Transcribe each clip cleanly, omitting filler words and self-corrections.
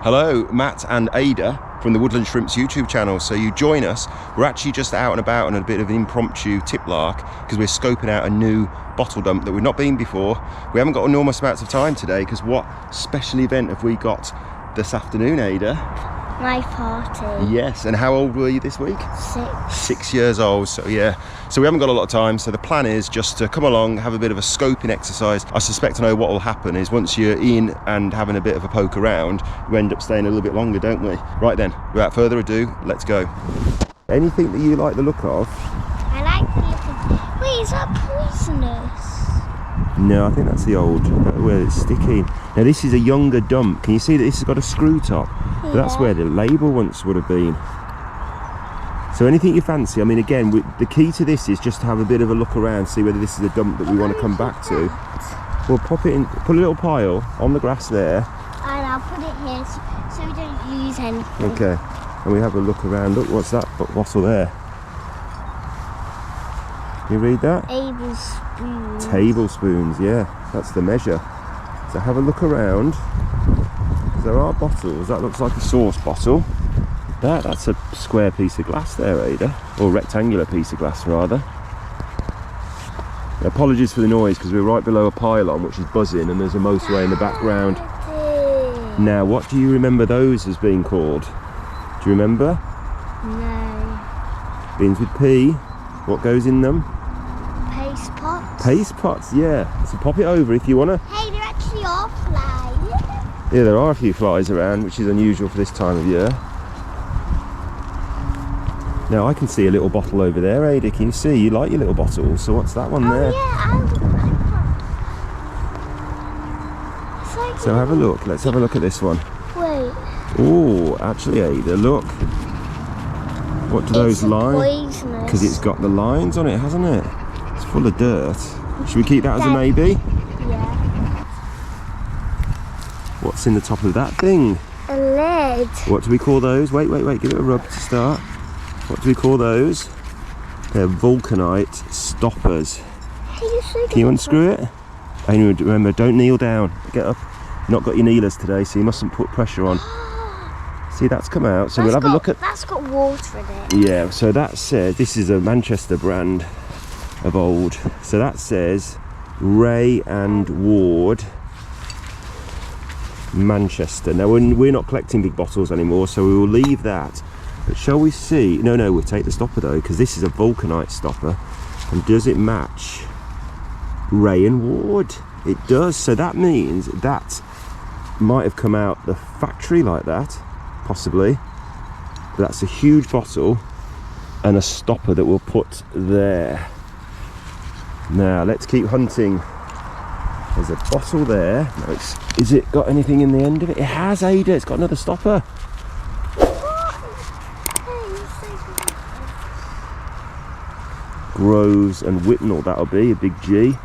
Hello, Matt and Ada from the Woodland Shrimps YouTube channel. So you join us. We're actually just out and about on a bit of an impromptu tip lark because we're scoping out a new bottle dump that we've not been before. We haven't got enormous amounts of time today because what special event have we got this afternoon, Ada? My party. Yes, and how old were you this week? 6. 6 years old, so yeah. So we haven't got a lot of time, so the plan is just to come along, have a bit of a scoping exercise. I suspect I know what will happen is once you're in and having a bit of a poke around, we end up staying a little bit longer, don't we? Right then, without further ado, let's go. Anything that you like the look of? I like the look of... Wait, is that poisonous? No, I think that's the old, where it's sticking. Now this is a younger dump. Can you see that this has got a screw top? Yeah. That's where the label once would have been. So anything you fancy, I mean again, the key to this is just to have a bit of a look around, see whether this is a dump that we want to come back to. We'll pop it in, put a little pile on the grass there. And I'll put it here so we don't lose anything. Okay, and we have a look around. Look, what's that bottle there? You read that? Tablespoons. Tablespoons, yeah, that's the measure. So have a look around. There are bottles. That looks like a sauce bottle. That's a square piece of glass there, Ada, or rectangular piece of glass rather. Apologies for the noise because we're right below a pylon which is buzzing and there's a motorway in the background. Now, what do you remember those as being called? Do you remember? No. Beans with P. What goes in them? Paste pots. Paste pots, yeah. So pop it over if you want to. Hey, there actually are flies. Yeah, there are a few flies around, which is unusual for this time of year. Now I can see a little bottle over there, Ada. Can you see? You like your little bottles. So what's that one there? Oh yeah, I would like one. So have a look. Let's have a look at this one. Wait. Oh, actually, Ada, look. What do those lines? Poisonous. Because it's got the lines on it, hasn't it? It's full of dirt. Should we keep that as a maybe? Yeah. What's in the top of that thing? A lid. What do we call those? Wait, give it a rub to start. What do we call those? They're vulcanite stoppers. Can you unscrew it? And remember, don't kneel down. Get up. You've not got your kneelers today, so you mustn't put pressure on. See, that's come out. So we'll have a look at... That's got water in it. Yeah, so that says... This is a Manchester brand of old. So that says Ray and Ward, Manchester. Now we're not collecting big bottles anymore, so we will leave that. But shall we see? No, we'll take the stopper though, because this is a vulcanite stopper. And does it match Ray and Ward? It does. So that means that might have come out the factory like that, possibly. But that's a huge bottle and a stopper that we'll put there. Now let's keep hunting. There's a bottle there. No, is it got anything in the end of it? It has, Ada. It's got another stopper. Groves and Whitnall, that'll be a big G.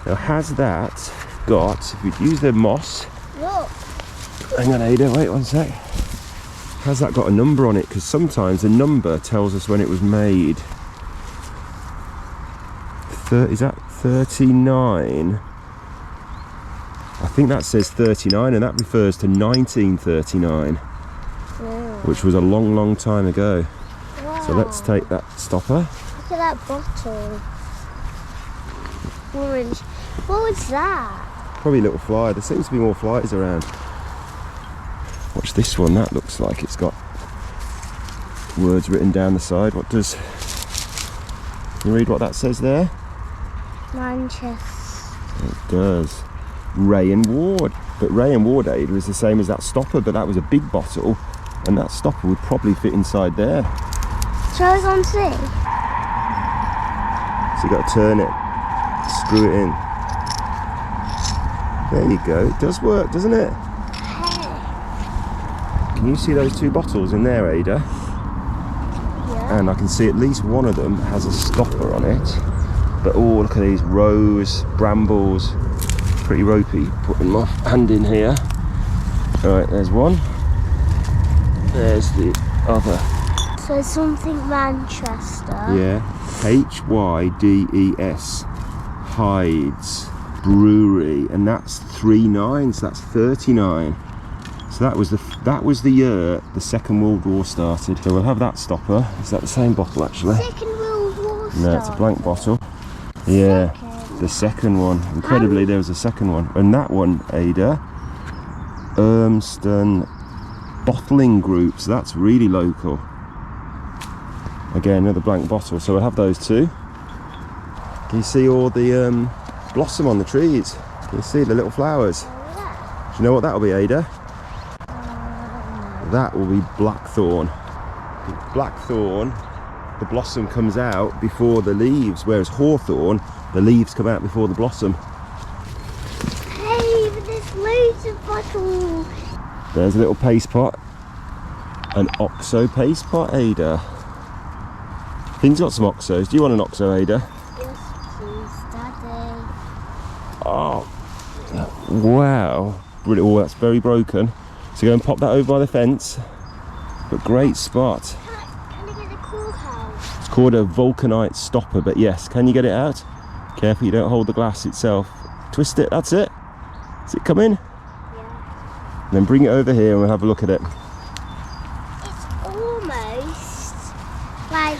Now has that got, if we'd use the moss. Look. Hang on, Ada, wait one sec. Has that got a number on it? Because sometimes the number tells us when it was made. Is that 39? I think that says 39 and that refers to 1939, which was a long time ago. Wow. So let's take that stopper. Look at that bottle. Orange. What was that? Probably a little fly. There seems to be more flies around. Watch this one. That looks like it's got words written down the side. What does... Can you read what that says there? Manchester. It does. Ray and Ward. But Ray and Ward, Ada, is the same as that stopper, but that was a big bottle and that stopper would probably fit inside there. Shall I go and see? So you got to turn it, screw it in. There you go. It does work, doesn't it? Can you see those two bottles in there, Ada? Yeah. And I can see at least one of them has a stopper on it. But oh, look at these rose, brambles. Pretty ropey. Putting my hand in here. Alright, there's one. There's the other. So something Manchester. Yeah. Hydes. Hydes Brewery. And that's 39, so that's 39. So So that was the year the Second World War started. So we'll have that stopper. Is that the same bottle actually? Second World War. No, it's a blank bottle. Yeah, the second one. Incredibly, there was a second one. And that one, Ada, Urmston Bottling Group. So that's really local. Again, another blank bottle. So we'll have those two. Can you see all the blossom on the trees? Can you see the little flowers? Yeah. Do you know what that'll be, Ada? That will be blackthorn. Blackthorn, the blossom comes out before the leaves, whereas hawthorn, the leaves come out before the blossom. Hey, but there's loads of bottles. There's a little paste pot. An OXO paste pot, Ada. Finn's got some OXOs. Do you want an OXO, Ada? Yes, please, Daddy. Oh, wow. Really, oh, that's very broken. So go and pop that over by the fence. But great spot. Can I get the courthouse? It's called a vulcanite stopper, but yes, can you get it out? Careful you don't hold the glass itself. Twist it, that's it. Is it coming? Yeah. Then bring it over here and we'll have a look at it. It's almost like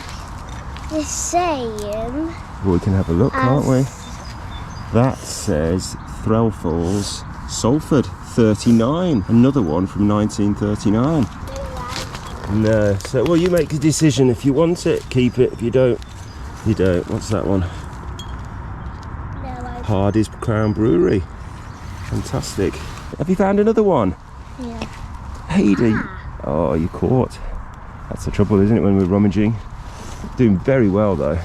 the same. Well, we can have a look, can't we? as- That says Threlfall's Salford 39. Another one from 1939. No, so well, you make a decision. If you want it, keep it. If you don't, you don't. What's that one? No, Hardy's Crown Brewery. Fantastic. Have you found another one? yeah. Ada. Oh, you caught. That's the trouble, isn't it, when we're rummaging? Doing very well though.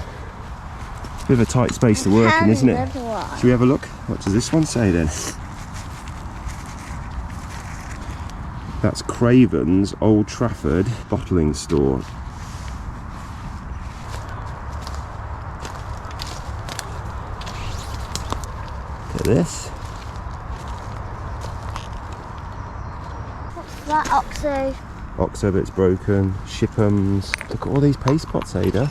Bit of a tight space to work in, isn't it? Should we have a look? What does this one say then? That's Craven's Old Trafford bottling store. Look at this. What's that, OXO? OXO, but it's broken. Shiphams. Look at all these paste pots, Ada.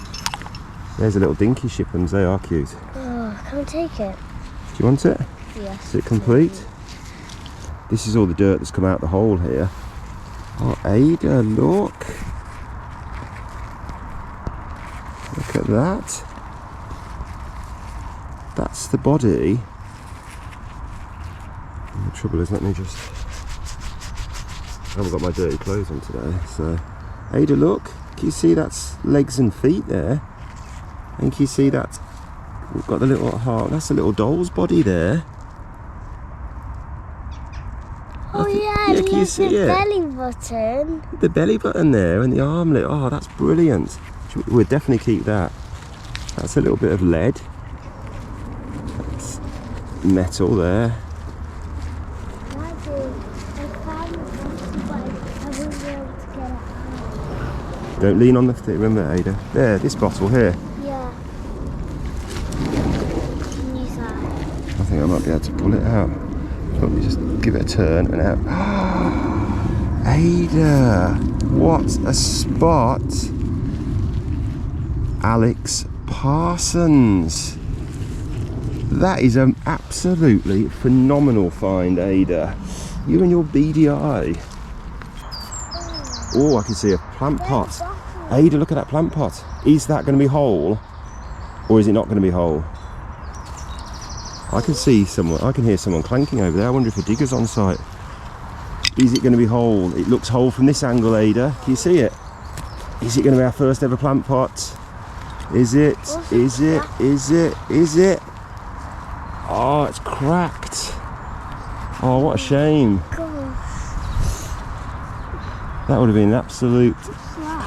There's a little dinky Shiphams. They are cute. Do Oh, can we take it? you want it? Yes. Is it complete? This is all the dirt that's come out the hole here. Oh, Ada, look. Look at that. That's the body. And the trouble is, let me just... I haven't got my dirty clothes on today, so... Ada, look. Can you see that's legs and feet there? And can you see that? We've got the little heart. That's a little doll's body there. Oh yeah, yeah, can you look see at the it? belly button. The belly button there and the armlet. Oh, that's brilliant. We'll definitely keep that. That's a little bit of lead. That's metal there. Daddy, I found the button, but I won't be able to get it out. Don't lean on the thing. Remember, Ada? There, this bottle here. Yeah. Can use that. I think I might be able to pull it out. Let me just give it a turn and out. Ada, what a spot. Alex Parsons. That is an absolutely phenomenal find, Ada. You and your beady eye. Oh, I can see a plant pot. Ada, look at that plant pot. Is that going to be whole? Or is it not going to be whole? I can see someone, I can hear someone clanking over there. I wonder if a digger's on site. Is it going to be whole? It looks whole from this angle, Ada. Can you see it? Is it going to be our first ever plant pot? Is it? Is it? Is it? Is it? Oh, it's cracked. Oh, what a shame. That would have been an absolute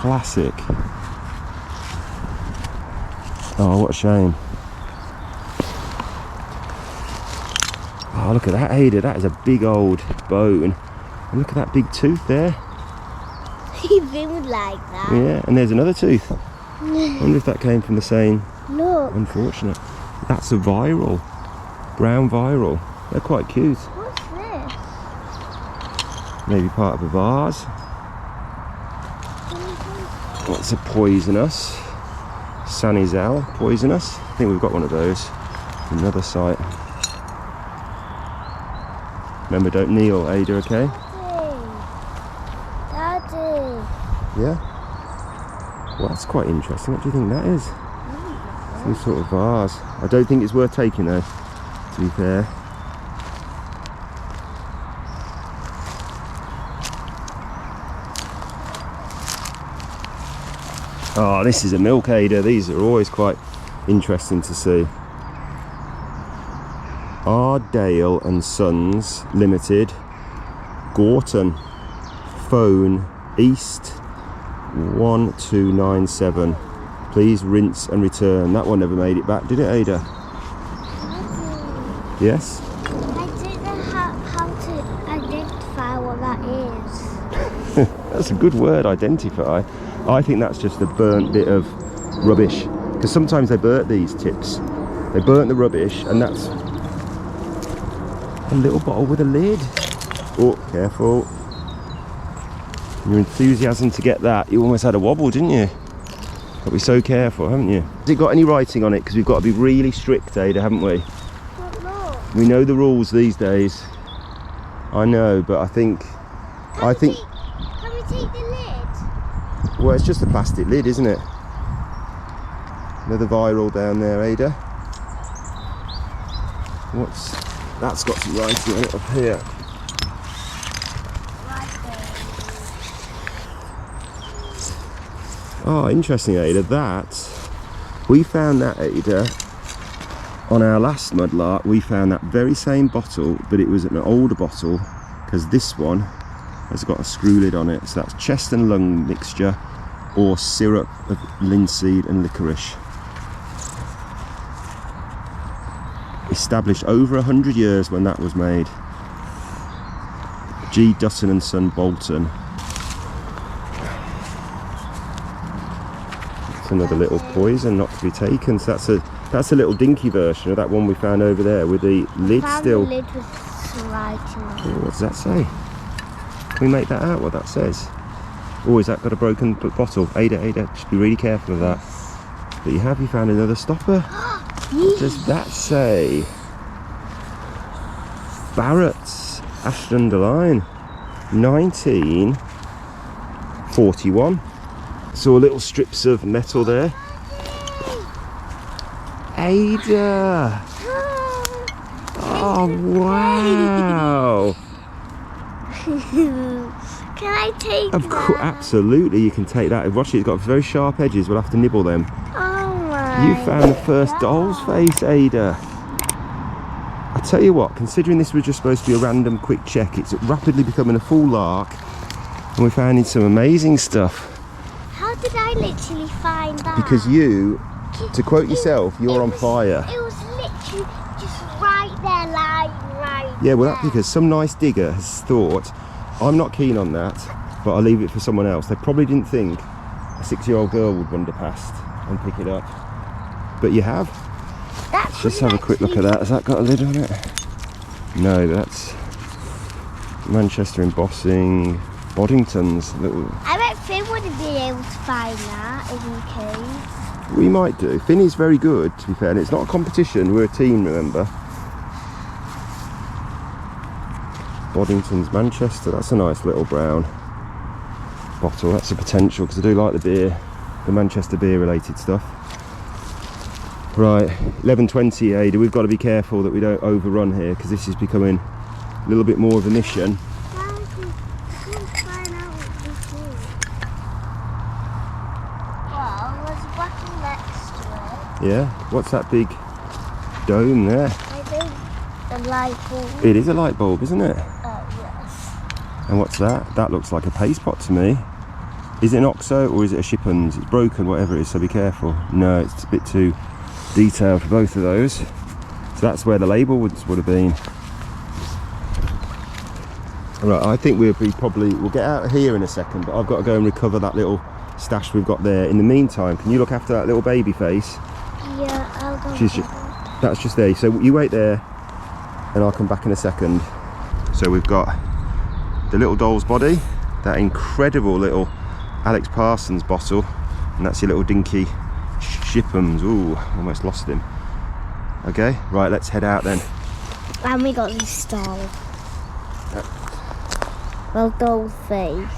classic. Oh, what a shame. Oh, look at that, Ada. That is a big old bone. And look at that big tooth there. Even would like that. Yeah, and there's another tooth. I wonder if that came from the same. Look. Unfortunate. That's a viral. Brown viral. They're quite cute. What's this? Maybe part of a vase. What's a poisonous? Sanizel, poisonous. I think we've got one of those. Another site. Remember, don't kneel, Ada, okay? empty. Yeah? Well, that's quite interesting. What do you think that is? Some sort of vase. I don't think it's worth taking though, to be fair. Oh, this is a milk aider. These are always quite interesting to see. Ardale and Sons Limited, Gorton, phone East 1297. Please rinse and return. That one never made it back, did it, Ada? Yes? I don't know how to identify what that is. That's a good word, identify. I think that's just a burnt bit of rubbish. Because sometimes they burnt these tips. They burnt the rubbish, and that's a little bottle with a lid. Oh, careful. Your enthusiasm to get that, you almost had a wobble, didn't you? Got to be so careful, haven't you? Has it got any writing on it? Because we've got to be really strict, Ada, haven't we? But look. We know the rules these days. I know, but I think... Can we take the lid? Well, it's just a plastic lid, isn't it? Another viral down there, Ada. That's got some writing on it up here. Oh, interesting, Ada. We found that, Ada, on our last mudlark. We found that very same bottle, but it was an older bottle, because this one has got a screw lid on it. So that's chest and lung mixture, or syrup of linseed and licorice. Established over 100 years when that was made. G. Dutton and Son, Bolton. It's another little poison not to be taken. So that's a little dinky version of that one we found over there with the lid still. The lid with some writing on it. Oh, what does that say? Can we make that out, what that says? Oh, has that got a broken bottle? Ada, just be really careful of that. But you found another stopper. What does that say? Barrett's Ashton-under-Lyne, 1941. Saw little strips of metal there. Ada! Oh, wow! Can I take Of course, absolutely, you can take that. Watch it, it's got very sharp edges. We'll have to nibble them. Oh my! You found the first doll's face, Ada. I tell you what, considering this was just supposed to be a random quick check, it's rapidly becoming a full lark, and we're finding some amazing stuff. How did I literally find that? Because you, to quote yourself, you're on fire. It was literally just right there, lying right Yeah, well, there. that's because some nice digger has thought, I'm not keen on that, but I'll leave it for someone else. They probably didn't think a 6-year-old girl would wander past and pick it up. But you have. Let's Just have a quick look at that. Has that got a lid on it? No, that's Manchester embossing, Boddington's. Little... I bet Finn wouldn't be able to find that in the cave. We might do. Finney's very good, to be fair, and it's not a competition. We're a team, remember. Boddington's Manchester. That's a nice little brown bottle. That's a potential, because I do like the beer, the Manchester beer related stuff. Right, 11:20, Ada. We've got to be careful that we don't overrun here, because this is becoming a little bit more of a mission. Find out what this is. Well, there's a bottle next to it. Yeah? What's that big dome there? I think a light bulb. It is a light bulb, isn't it? Yes. And what's that? That looks like a paste pot to me. Is it an OXO or is it a Shippens? It's broken, whatever it is, so be careful. No, it's a bit too detailed for both of those. So that's where the label would have been. Right, I think we'll get out of here in a second, but I've got to go and recover that little stash we've got there. In the meantime, can you look after that little baby face? Yeah, I'll go. That's just there. So you wait there and I'll come back in a second. So we've got the little doll's body, that incredible little Alex Parsons bottle, and that's your little dinky Shippums. Ooh, almost lost him. Okay, right, let's head out then. And we got this doll. Well, doll face.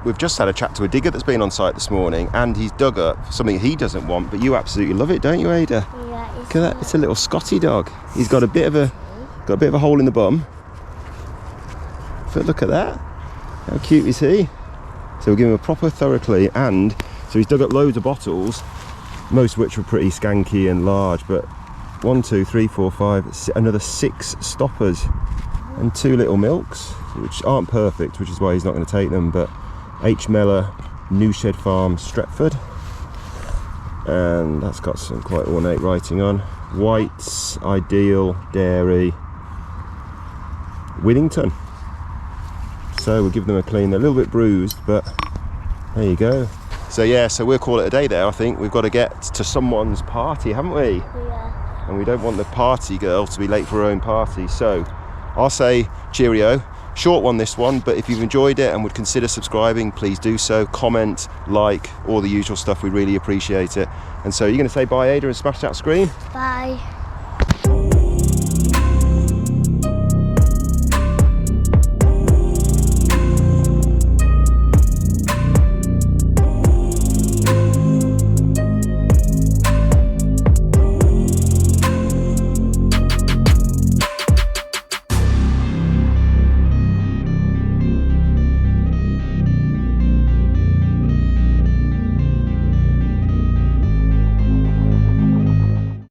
we've just had a chat to a digger that's been on site this morning, and he's dug up something he doesn't want, but you absolutely love it, don't you, Ada? Yeah, Look at that, it's a little Scotty dog. He's got a bit of a hole in the bum. But look at that. How cute is he? So we'll give him a proper thorough clean, and so he's dug up loads of bottles, most of which were pretty skanky and large, but 1, 2, 3, 4, 5, another 6 stoppers and 2 little milks, which aren't perfect, which is why he's not going to take them, but H. Mellor, Newshed Farm, Stretford, and that's got some quite ornate writing on. White's, Ideal, Dairy, Whittington. So we'll give them a clean. They're a little bit bruised, but there you go. So yeah, so we'll call it a day there. I think we've got to get to someone's party, haven't we? Yeah. And we don't want the party girl to be late for her own party. So I'll say cheerio. Short one, this one, but if you've enjoyed it and would consider subscribing, please do so. Comment, like, all the usual stuff. We really appreciate it. And so you're going to say bye, Ada, and smash that screen? Bye.